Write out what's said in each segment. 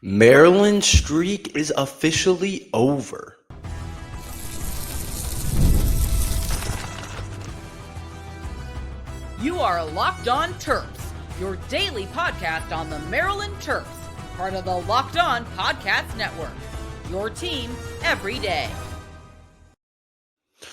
Maryland streak is officially over. You are Locked On Terps, your daily podcast on the Maryland Terps, part of the Locked On Podcast Network. Your team every day.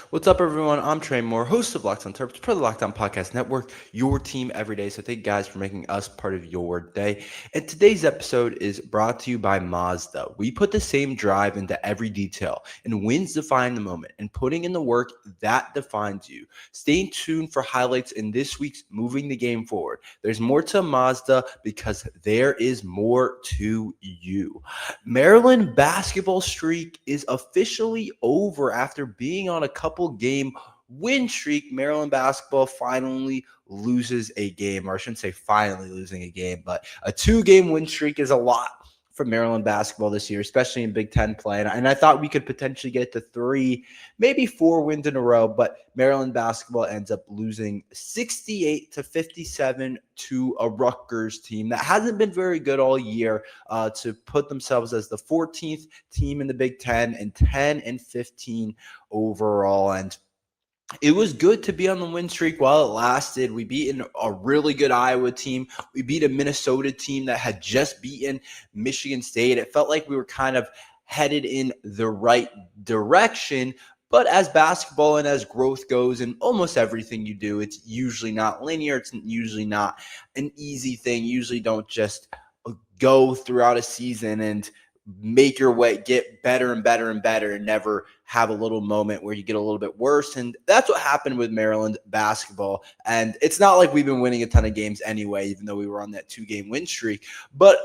What's up, everyone? I'm Tre Moore, host of Locked On Terps, part of the Locked On Podcast Network, your team every day. So thank you guys for making us part of your day. And today's episode is brought to you by Mazda. We put the same drive into every detail, and wins define the moment, and putting in the work that defines you. Stay tuned for highlights in this week's Moving the Game Forward. There's more to Mazda because there is more to you. Maryland basketball streak is officially over after being on a couple game win streak. Maryland basketball finally loses a game, or I shouldn't say finally losing a game, but a 2-game win streak is a lot for Maryland basketball this year, especially in Big Ten play. And I thought we could potentially get to 3, maybe 4 wins in a row, but Maryland basketball ends up losing 68-57 to a Rutgers team that hasn't been very good all year, to put themselves as the 14th team in the Big Ten and 10-15 overall. And it was good to be on the win streak while it lasted. We beat a really good Iowa team. We beat a Minnesota team that had just beaten Michigan State. It felt like we were kind of headed in the right direction. But as basketball and as growth goes and almost everything you do, it's usually not linear. It's usually not an easy thing. You usually don't just go throughout a season and make your way, get better and better and better, and never have a little moment where you get a little bit worse. And that's what happened with Maryland basketball. And it's not like we've been winning a ton of games anyway, even though we were on that 2-game win streak. But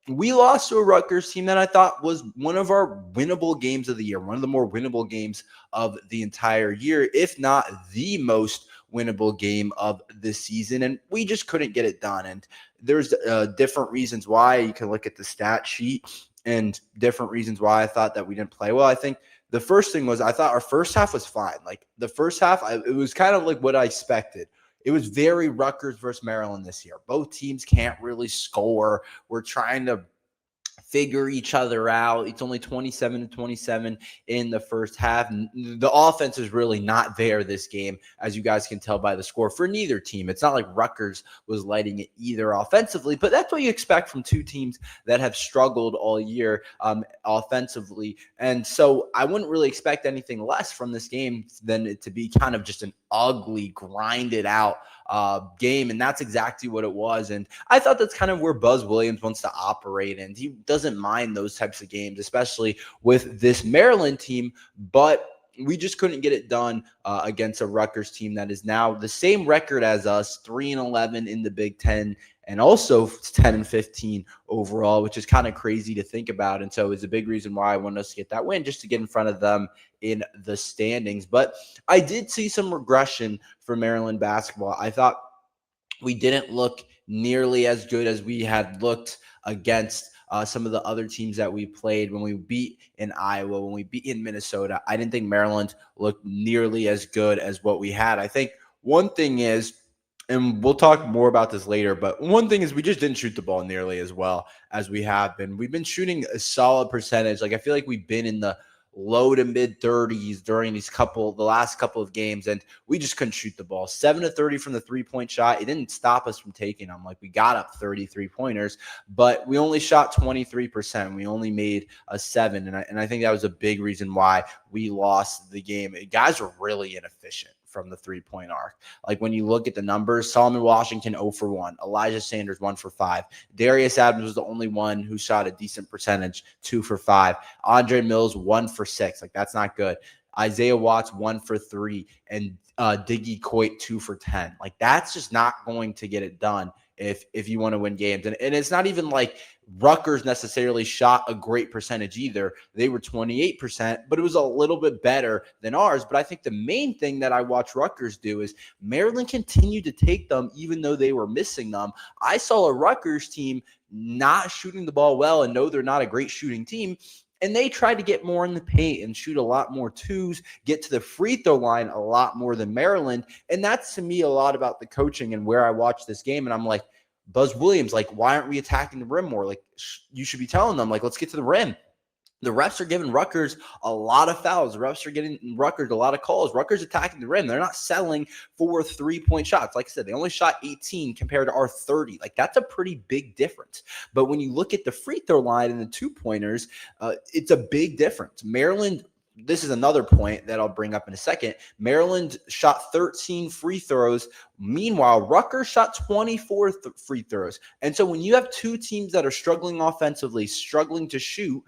we lost to a Rutgers team that I thought was one of our winnable games of the year, one of the more winnable games of the entire year, if not the most winnable game of the season. And we just couldn't get it done. And there's different reasons why. You can look at the stat sheet and different reasons why I thought that we didn't play well. I think the first thing was I thought our first half was fine. Like the first half, it was kind of like what I expected. It was very Rutgers versus Maryland this year. Both teams can't really score. We're trying to figure each other out. It's only 27-27 in the first half. The offense is really not there this game, as you guys can tell by the score, for neither team. It's not like Rutgers was lighting it either offensively, but that's what you expect from two teams that have struggled all year offensively. And so I wouldn't really expect anything less from this game than it to be kind of just an ugly, grinded out game, and that's exactly what it was. And I thought that's kind of where Buzz Williams wants to operate, and he doesn't mind those types of games, especially with this Maryland team. But we just couldn't get it done against a Rutgers team that is now the same record as us, 3-11 in the Big Ten, and also 10-15 overall, which is kind of crazy to think about. And so it's a big reason why I wanted us to get that win, just to get in front of them in the standings. But I did see some regression for Maryland basketball. I thought we didn't look nearly as good as we had looked against some of the other teams that we played when we beat in Iowa, when we beat in Minnesota. I didn't think Maryland looked nearly as good as what we had. I think one thing is, and we'll talk more about this later, but one thing is we just didn't shoot the ball nearly as well as we have been. We've been shooting a solid percentage. Like I feel like we've been in the low to mid 30s during the last couple of games, and we just couldn't shoot the ball. 7-30 from the 3-point shot. It didn't stop us from taking them. Like we got up 33 pointers, but we only shot 23%. We only made a 7, and I think that was a big reason why we lost the game. Guys were really inefficient from the 3-point arc. Like when you look at the numbers, Solomon Washington 0 for 1, Elijah Sanders 1 for 5, Darius Adams was the only one who shot a decent percentage, 2 for 5, Andre Mills 1 for 6. Like that's not good. Isaiah Watts 1 for 3, and Diggy Coit 2 for 10. Like that's just not going to get it done if you want to win games. And it's not even like Rutgers necessarily shot a great percentage either. They were 28%, but it was a little bit better than ours. But I think the main thing that I watch Rutgers do is Maryland continued to take them even though they were missing them. I saw a Rutgers team not shooting the ball well, and no, they're not a great shooting team. And they tried to get more in the paint and shoot a lot more twos, get to the free throw line a lot more than Maryland. And that's, to me, a lot about the coaching and where I watch this game. And I'm like, Buzz Williams, like, why aren't we attacking the rim more? Like, you should be telling them, like, let's get to the rim. The refs are giving Rutgers a lot of fouls. The refs are getting Rutgers a lot of calls. Rutgers attacking the rim. They're not settling for 3-point shots. Like I said, they only shot 18 compared to our 30. Like, that's a pretty big difference. But when you look at the free throw line and the 2-pointers, it's a big difference. Maryland, this is another point that I'll bring up in a second. Maryland shot 13 free throws. Meanwhile, Rutgers shot 24 free throws. And so when you have two teams that are struggling offensively, struggling to shoot,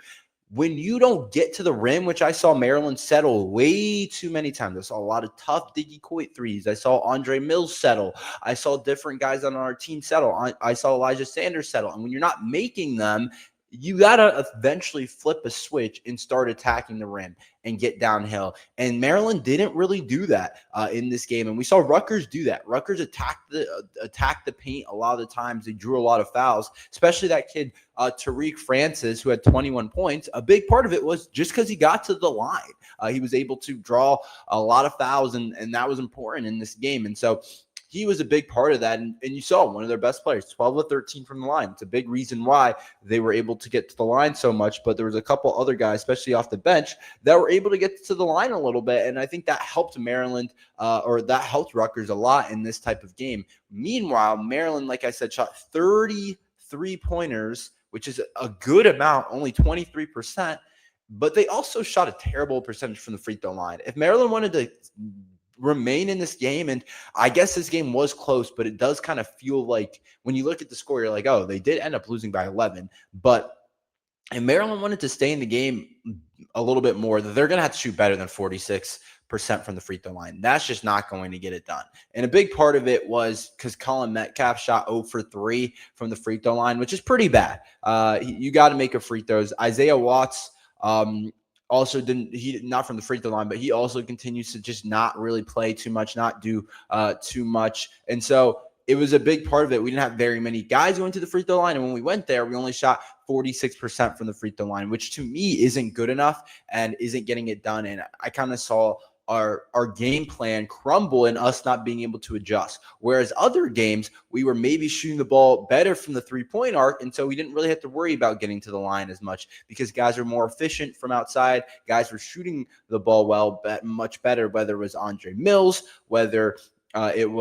when you don't get to the rim, which I saw Maryland settle way too many times. I saw a lot of tough Diggy Coit threes. I saw Andre Mills settle. I saw different guys on our team settle. I saw Elijah Sanders settle. And when you're not making them, you got to eventually flip a switch and start attacking the rim and get downhill. And Maryland didn't really do that in this game. And we saw Rutgers do that. Rutgers attacked the paint a lot of the times. They drew a lot of fouls, especially that kid, Tariq Francis, who had 21 points. A big part of it was just because he got to the line. He was able to draw a lot of fouls, and that was important in this game. And so he was a big part of that, and you saw one of their best players, 12 of 13 from the line. It's a big reason why they were able to get to the line so much, but there was a couple other guys, especially off the bench, that were able to get to the line a little bit, and I think that helped Maryland, or that helped Rutgers a lot in this type of game. Meanwhile, Maryland, like I said, shot 30 3-pointers, which is a good amount, only 23%, but they also shot a terrible percentage from the free throw line. If Maryland wanted to remain in this game, and I guess this game was close, but it does kind of feel like when you look at the score, you're like, oh, they did end up losing by 11. But if Maryland wanted to stay in the game a little bit more, they're going to have to shoot better than 46% from the free throw line. That's just not going to get it done. And a big part of it was because Colin Metcalf shot 0 for 3 from the free throw line, which is pretty bad. You got to make a free throws. Isaiah Watts, also not from the free throw line, but he also continues to just not really play too much, not do too much. And so it was a big part of it. We didn't have very many guys going to the free throw line. And when we went there, we only shot 46% from the free throw line, which to me isn't good enough and isn't getting it done. And I kind of saw our game plan crumble and us not being able to adjust. Whereas other games, we were maybe shooting the ball better from the 3-point arc, and so we didn't really have to worry about getting to the line as much because guys are more efficient from outside. Guys were shooting the ball well, but much better, whether it was Andre Mills, whether it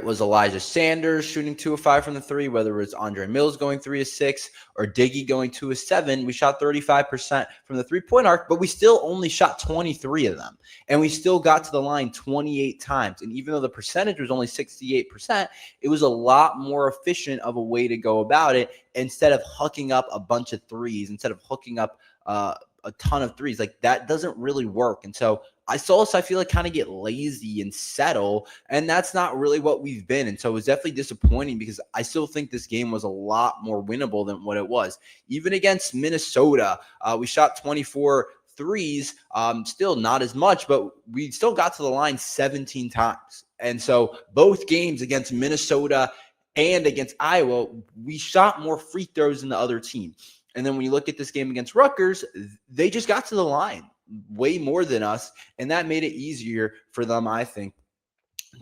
was Elijah Sanders shooting 2 of 5 from the 3, whether it was Andre Mills going 3 of 6, or Diggy going 2 of 7, we shot 35% from the 3-point arc, but we still only shot 23 of them. And we still got to the line 28 times. And even though the percentage was only 68%, it was a lot more efficient of a way to go about it instead of hooking up a bunch of threes, instead of hooking up a ton of threes. Like, that doesn't really work. And so I saw us, I feel like, kind of get lazy and settle, and that's not really what we've been. And so it was definitely disappointing because I still think this game was a lot more winnable than what it was. Even against Minnesota, we shot 24 threes, still not as much, but we still got to the line 17 times. And so both games against Minnesota and against Iowa, we shot more free throws than the other team. And then when you look at this game against Rutgers, they just got to the line way more than us, and that made it easier for them, I think,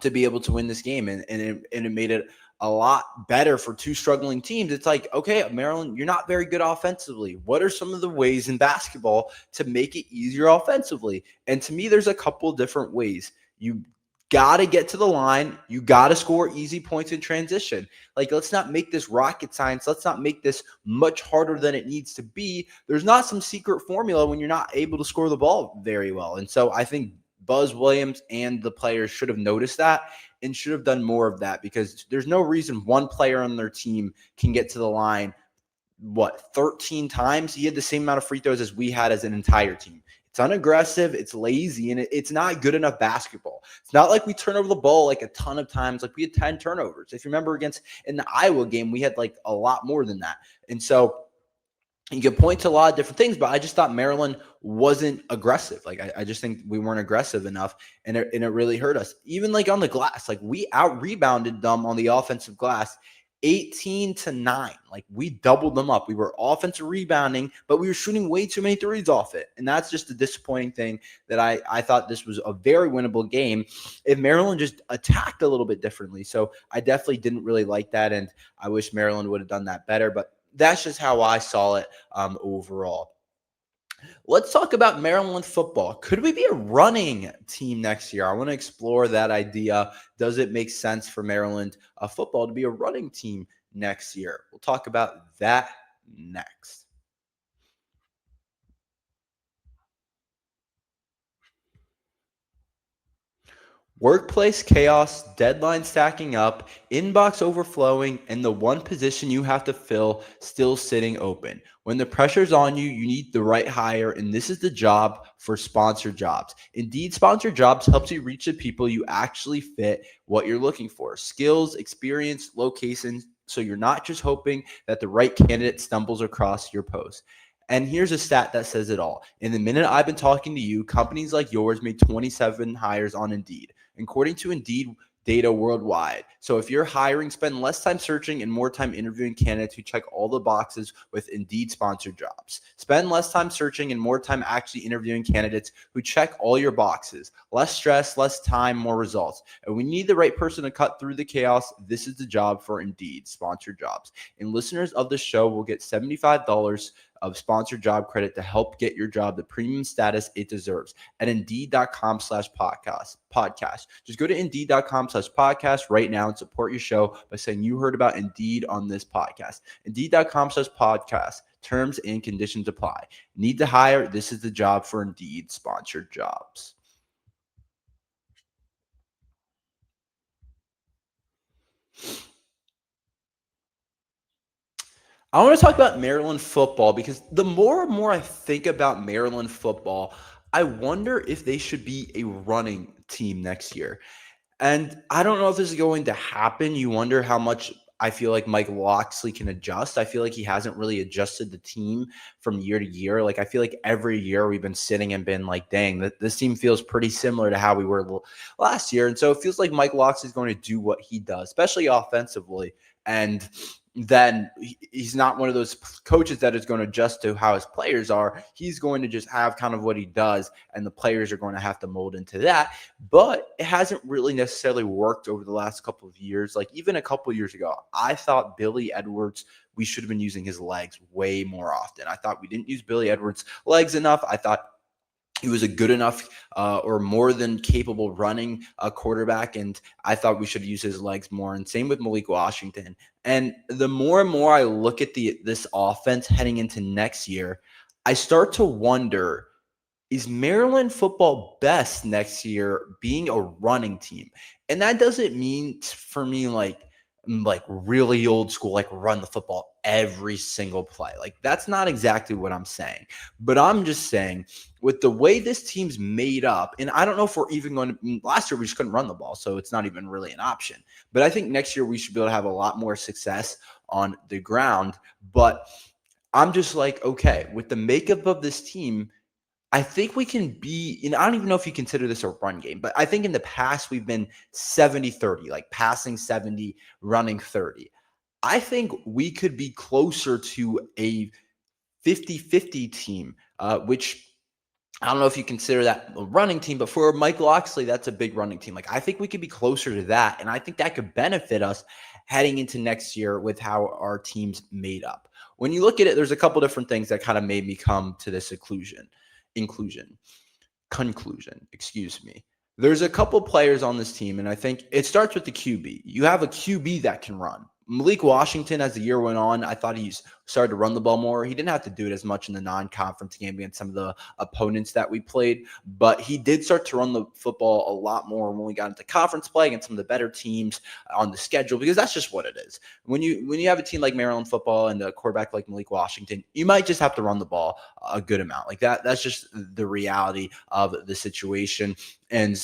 to be able to win this game. And it made it a lot better for two struggling teams. It's like, okay, Maryland, you're not very good offensively. What are some of the ways in basketball to make it easier offensively? And to me, there's a couple different ways. You got to get to the line. You got to score easy points in transition. Like, let's not make this rocket science. Let's not make this much harder than it needs to be. There's not some secret formula when you're not able to score the ball very well. And so I think Buzz Williams and the players should have noticed that and should have done more of that, because there's no reason one player on their team can get to the line, 13 times? He had the same amount of free throws as we had as an entire team. It's unaggressive, it's lazy, and it's not good enough basketball. It's not like we turn over the ball like a ton of times. Like, we had 10 turnovers. If you remember in the Iowa game, we had like a lot more than that. And so you can point to a lot of different things, but I just thought Maryland wasn't aggressive. Like, I just think we weren't aggressive enough, and it really hurt us. Even like on the glass, like, we out-rebounded them on the offensive glass 18-9. Like, we doubled them up. We were offensive rebounding, but we were shooting way too many threes off it. And that's just a disappointing thing that I thought this was a very winnable game if Maryland just attacked a little bit differently. So I definitely didn't really like that, and I wish Maryland would have done that better. But that's just how I saw it overall. Let's talk about Maryland football. Could we be a running team next year? I want to explore that idea. Does it make sense for Maryland football to be a running team next year? We'll talk about that next. Workplace chaos, deadline stacking up, inbox overflowing, and the one position you have to fill still sitting open. When the pressure's on you, you need the right hire, and this is the job for sponsored jobs. Indeed, sponsored jobs helps you reach the people you actually fit what you're looking for. Skills, experience, locations, so you're not just hoping that the right candidate stumbles across your post. And here's a stat that says it all. In the minute I've been talking to you, companies like yours made 27 hires on Indeed, according to Indeed data worldwide. So if you're hiring, spend less time searching and more time interviewing candidates who check all the boxes with Indeed sponsored jobs. Spend less time searching and more time actually interviewing candidates who check all your boxes. Less stress, less time, more results. And we need the right person to cut through the chaos. This is the job for Indeed sponsored jobs. And listeners of the show will get $75 of sponsored job credit to help get your job the premium status it deserves at Indeed.com/podcast. Just go to Indeed.com/podcast right now and support your show by saying you heard about Indeed on this podcast. Indeed.com/podcast. Terms and conditions apply. Need to hire? This is the job for Indeed sponsored jobs. I want to talk about Maryland football because the more and more I think about Maryland football, I wonder if they should be a running team next year. And I don't know if this is going to happen. You wonder how much I feel like Mike Locksley can adjust. I feel like he hasn't really adjusted the team from year to year. Like, I feel like every year we've been sitting and been like, dang, this team feels pretty similar to how we were last year. And so it feels like Mike Locksley is going to do what he does, especially offensively. And then he's not one of those coaches that is going to adjust to how his players are. He's going to just have kind of what he does, and the players are going to have to mold into that. But it hasn't really necessarily worked over the last couple of years. Like, even a couple of years ago, I thought Billy Edwards, we should have been using his legs way more often. I thought we didn't use Billy Edwards' legs enough. I thought he was a good enough or more than capable running quarterback, and I thought we should use his legs more. And same with Malik Washington. And the more and more I look at this offense heading into next year, I start to wonder, is Maryland football best next year being a running team? And that doesn't mean for me like really old school, like run the football every single play. Like, that's not exactly what I'm saying. But I'm just saying, with the way this team's made up, and I don't know if we're even going to, last year we just couldn't run the ball, so it's not even really an option. But I think next year we should be able to have a lot more success on the ground. But I'm just like, okay, with the makeup of this team, I think we can be, and I don't even know if you consider this a run game, but I think in the past we've been 70-30, like passing 70, running 30. I think we could be closer to a 50-50 team, which I don't know if you consider that a running team, but for Mike Locksley, that's a big running team. Like, I think we could be closer to that, and I think that could benefit us heading into next year with how our team's made up. When you look at it, there's a couple different things that kind of made me come to this conclusion. There's a couple players on this team, and I think it starts with the QB. You have a QB that can run. Malik Washington, as the year went on, I thought he started to run the ball more. He didn't have to do it as much in the non-conference game against some of the opponents that we played, but he did start to run the football a lot more when we got into conference play against some of the better teams on the schedule, because that's just what it is. When you have a team like Maryland football and a quarterback like Malik Washington, you might just have to run the ball a good amount. Like that's just the reality of the situation. And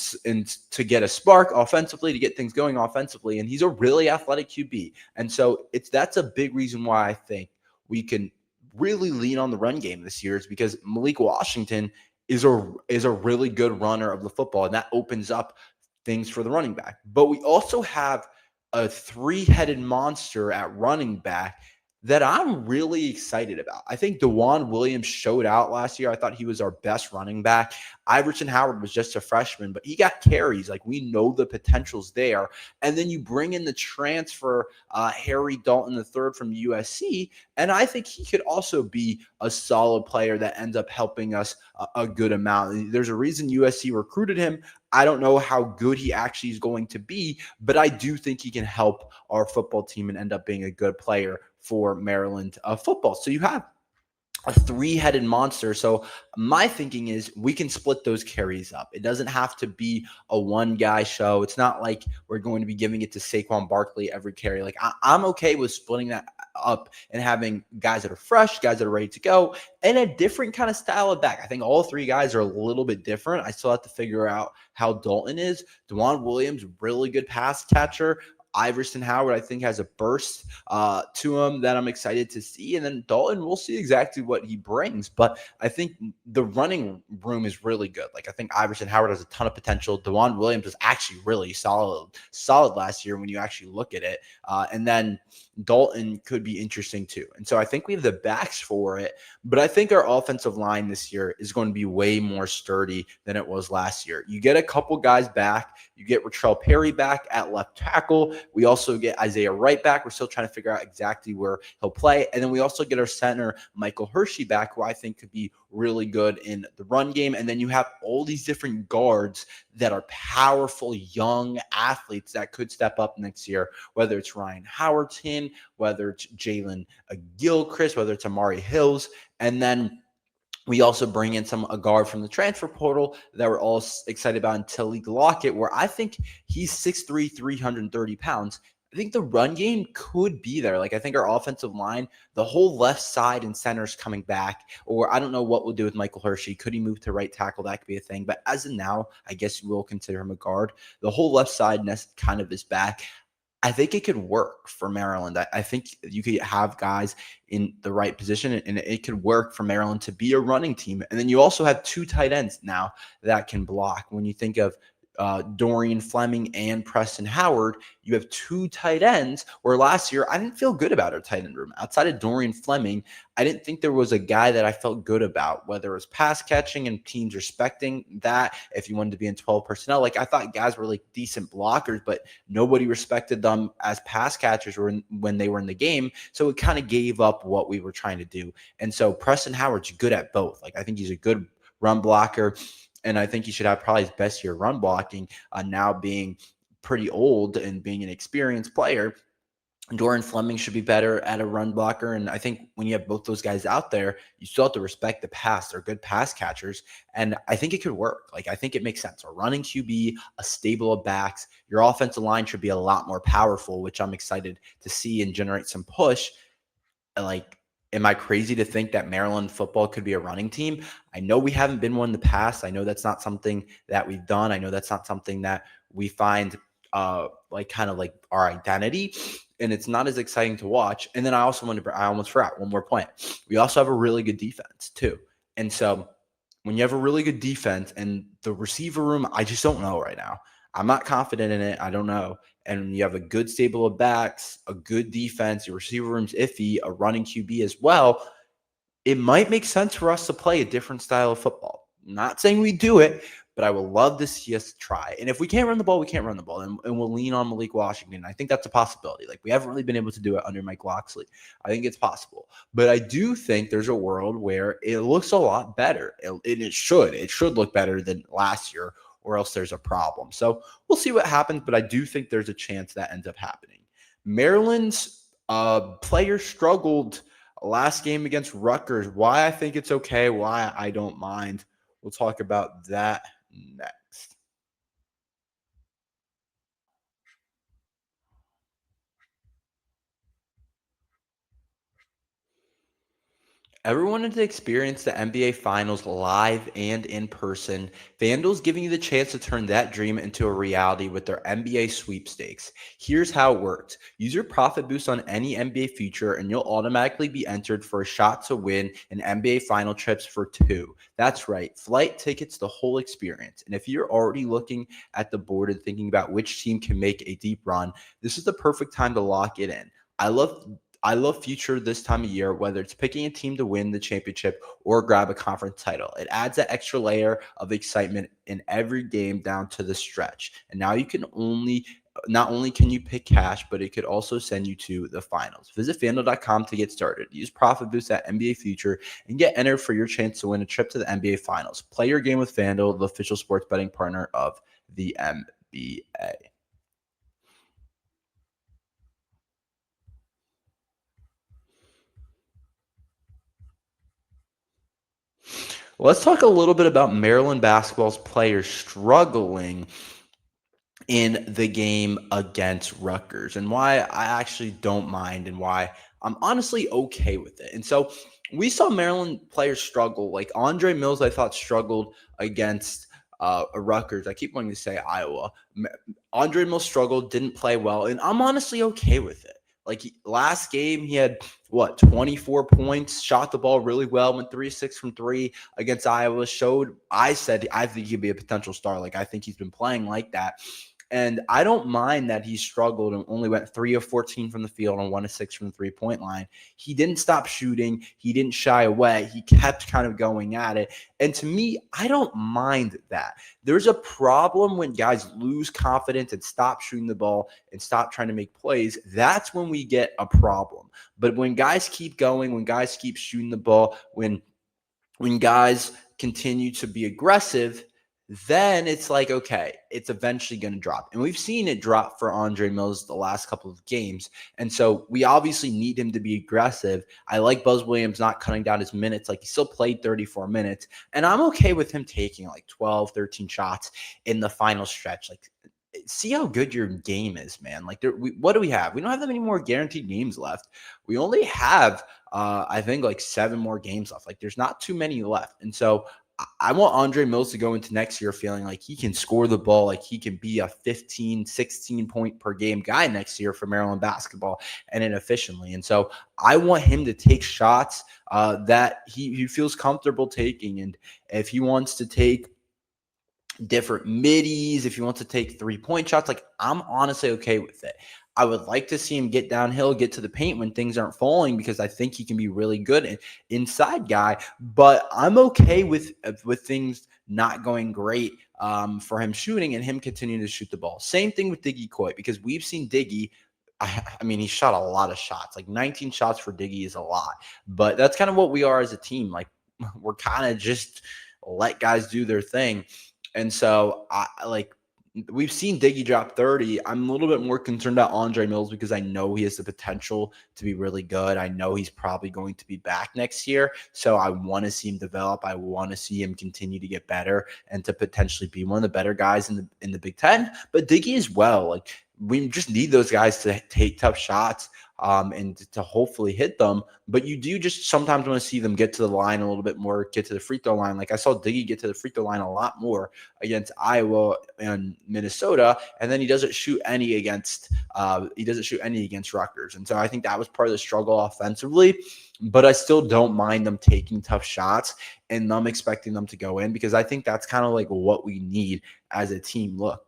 to get a spark offensively, to get things going offensively, and he's a really athletic QB. And so that's a big reason why I think we can really lean on the run game this year, is because Malik Washington is a really good runner of the football, and that opens up things for the running back. But we also have a three-headed monster at running back that I'm really excited about. I think DeJuan Williams showed out last year. I thought he was our best running back. Iverson Howard was just a freshman, but he got carries. Like, we know the potential's there. And then you bring in the transfer, Harry Dalton III from USC, and I think he could also be a solid player that ends up helping us a good amount. There's a reason USC recruited him. I don't know how good he actually is going to be, but I do think he can help our football team and end up being a good player for Maryland football. So you have a three-headed monster. So my thinking is we can split those carries up. It doesn't have to be a one-guy show. It's not like we're going to be giving it to Saquon Barkley every carry. Like, I'm okay with splitting that up and having guys that are fresh, guys that are ready to go, and a different kind of style of back. I think all three guys are a little bit different. I still have to figure out how Dalton is. DeJuan Williams, really good pass catcher. Iverson Howard, I think, has a burst to him that I'm excited to see. And then Dalton, we'll see exactly what he brings. But I think the running room is really good. Like, I think Iverson Howard has a ton of potential. DeJuan Williams was actually really solid last year when you actually look at it. And then Dalton could be interesting too. And so I think we have the backs for it. But I think our offensive line this year is going to be way more sturdy than it was last year. You get a couple guys back. You get Ratrell Perry back at left tackle. We also get Isaiah Wright back. We're still trying to figure out exactly where he'll play. And then we also get our center, Michael Hershey, back, who I think could be really good in the run game. And then you have all these different guards that are powerful young athletes that could step up next year, whether it's Ryan Howerton, whether it's Jalen Gilchrist, whether it's Amari Hills. And then we also bring in a guard from the transfer portal that we're all excited about, in Talik Lockett, where I think he's 6'3", 330 pounds. I think the run game could be there. Like, I think our offensive line, the whole left side and center is coming back. Or I don't know what we'll do with Michael Hershey. Could he move to right tackle? That could be a thing. But as of now, I guess we'll consider him a guard. The whole left side kind of is back. I think it could work for Maryland. I think you could have guys in the right position, and it could work for Maryland to be a running team. And then you also have two tight ends now that can block. When you think of Dorian Fleming and Preston Howard, you have two tight ends, where last year I didn't feel good about our tight end room. Outside of Dorian Fleming, I didn't think there was a guy that I felt good about, whether it was pass catching and teams respecting that. If you wanted to be in 12 personnel, like, I thought guys were like decent blockers, but nobody respected them as pass catchers when they were in the game. So it kind of gave up what we were trying to do. And so Preston Howard's good at both. Like, I think he's a good run blocker, and I think he should have probably his best year run blocking, now being pretty old and being an experienced player. Dorian Fleming should be better at a run blocker. And I think when you have both those guys out there, you still have to respect the pass. They're good pass catchers. And I think it could work. Like, I think it makes sense. A running QB, a stable of backs. Your offensive line should be a lot more powerful, which I'm excited to see and generate some push. Like, am I crazy to think that Maryland football could be a running team? I know we haven't been one in the past. I know that's not something that we've done. I know that's not something that we find like kind of like our identity, and it's not as exciting to watch. And then I almost forgot one more point. We also have a really good defense too. And so when you have a really good defense and the receiver room, I just don't know right now. I'm not confident in it. I don't know. And you have a good stable of backs, a good defense, your receiver room's iffy, a running QB as well. It might make sense for us to play a different style of football. Not saying we do it, but I would love to see us try. And if we can't run the ball, we can't run the ball. And we'll lean on Malik Washington. I think that's a possibility. Like, we haven't really been able to do it under Mike Locksley. I think it's possible. But I do think there's a world where it looks a lot better. It should. It should look better than last year, or else there's a problem. So we'll see what happens, but I do think there's a chance that ends up happening. Maryland's players struggled last game against Rutgers. Why I think it's okay, why I don't mind. We'll talk about that next. Ever wanted to experience the NBA Finals live and in person? FanDuel's giving you the chance to turn that dream into a reality with their NBA sweepstakes. Here's how it works. Use your profit boost on any NBA future and you'll automatically be entered for a shot to win an NBA Final trips for two. That's right, flight tickets, the whole experience. And if you're already looking at the board and thinking about which team can make a deep run, this is the perfect time to lock it in. I love future this time of year, whether it's picking a team to win the championship or grab a conference title. It adds that extra layer of excitement in every game down to the stretch. And now you can not only can you pick cash, but it could also send you to the finals. Visit FanDuel.com to get started. Use Profit Boost at NBA Future and get entered for your chance to win a trip to the NBA Finals. Play your game with FanDuel, the official sports betting partner of the NBA. Let's talk a little bit about Maryland basketball's players struggling in the game against Rutgers and why I actually don't mind and why I'm honestly okay with it. And so we saw Maryland players struggle. Like Andre Mills, I thought struggled against Rutgers. I keep wanting to say Iowa. Andre Mills struggled, didn't play well, and I'm honestly okay with it. Like last game, he had 24 points, shot the ball really well, went 3-6 from three against Iowa. I said I think he'd be a potential star. Like I think he's been playing like that. And I don't mind that he struggled and only went 3 of 14 from the field and 1 of 6 from the three-point line. He didn't stop shooting. He didn't shy away. He kept kind of going at it. And to me, I don't mind that. There's a problem when guys lose confidence and stop shooting the ball and stop trying to make plays. That's when we get a problem. But when guys keep going, when guys keep shooting the ball, when guys continue to be aggressive, then it's like, okay, it's eventually going to drop. And we've seen it drop for Andre Mills the last couple of games. And so we obviously need him to be aggressive. I like Buzz Williams not cutting down his minutes. Like he still played 34 minutes. And I'm okay with him taking like 12, 13 shots in the final stretch. Like, see how good your game is, man. Like, what do we have? We don't have that many more guaranteed games left. We only have, I think, like 7 more games left. Like, there's not too many left. And so I want Andre Mills to go into next year feeling like he can score the ball, like he can be a 15, 16 point per game guy next year for Maryland basketball and it efficiently. And so I want him to take shots that he feels comfortable taking. And if he wants to take different middies, if he wants to take 3-point shots, like I'm honestly okay with it. I would like to see him get downhill, get to the paint when things aren't falling because I think he can be really good and inside guy. But I'm okay with things not going great for him shooting and him continuing to shoot the ball. Same thing with Diggy Coy because we've seen Diggy. I mean, he shot a lot of shots. Like 19 shots for Diggy is a lot. But that's kind of what we are as a team. Like we're kind of just let guys do their thing. And so we've seen Diggy drop 30. I'm a little bit more concerned about Andre Mills because I know he has the potential to be really good. I know he's probably going to be back next year. So I want to see him develop. I want to see him continue to get better and to potentially be one of the better guys in the Big Ten. But Diggy as well. Like we just need those guys to take tough shots and to hopefully hit them. But you do just sometimes want to see them get to the line a little bit more, get to the free throw line. Like I saw Diggy get to the free throw line a lot more against Iowa and Minnesota, and then he doesn't shoot any against Rutgers. And so I think that was part of the struggle offensively. But I still don't mind them taking tough shots and them expecting them to go in because I think that's kind of like what we need as a team. Look,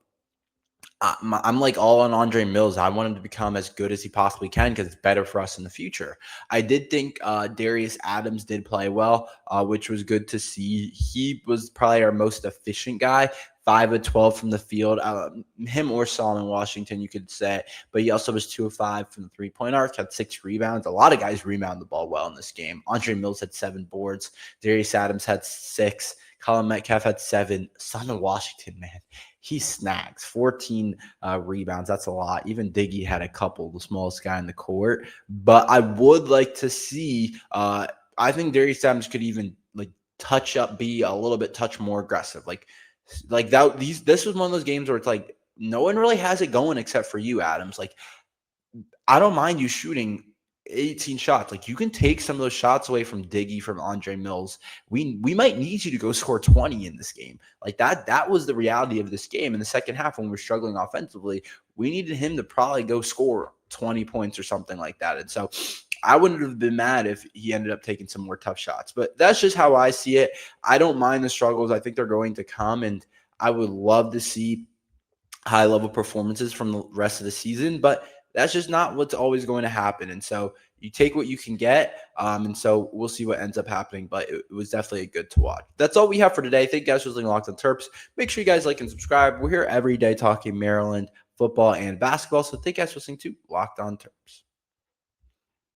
I'm like all on Andre Mills. I want him to become as good as he possibly can because it's better for us in the future. I did think Darius Adams did play well, which was good to see. He was probably our most efficient guy, 5 of 12 from the field. Him or Solomon Washington, you could say. But he also was 2 of 5 from the three-point arc, had 6 rebounds. A lot of guys rebound the ball well in this game. Andre Mills had 7 boards. Darius Adams had 6. Colin Metcalf had 7. Solomon Washington, man, he snags 14 rebounds. That's a lot. Even Diggy had a couple, the smallest guy in the court. But I would like to see. I think Darius Adams could even like touch up, be a little bit more aggressive. Like that. This was one of those games where it's like no one really has it going except for you, Adams. Like I don't mind you shooting 18 shots. Like, you can take some of those shots away from Diggy, from Andre Mills. We might need you to go score 20 in this game. Like, that was the reality of this game in the second half when we were struggling offensively. We needed him to probably go score 20 points or something like that. And so I wouldn't have been mad if he ended up taking some more tough shots. But that's just how I see it. I don't mind the struggles. I think they're going to come, and I would love to see high-level performances from the rest of the season, but that's just not what's always going to happen. And so you take what you can get. And so we'll see what ends up happening, but it was definitely good to watch. That's all we have for today. Thank you guys for listening to Locked on Terps. Make sure you guys like and subscribe. We're here every day talking Maryland football and basketball. So thank you guys for listening to Locked on Terps.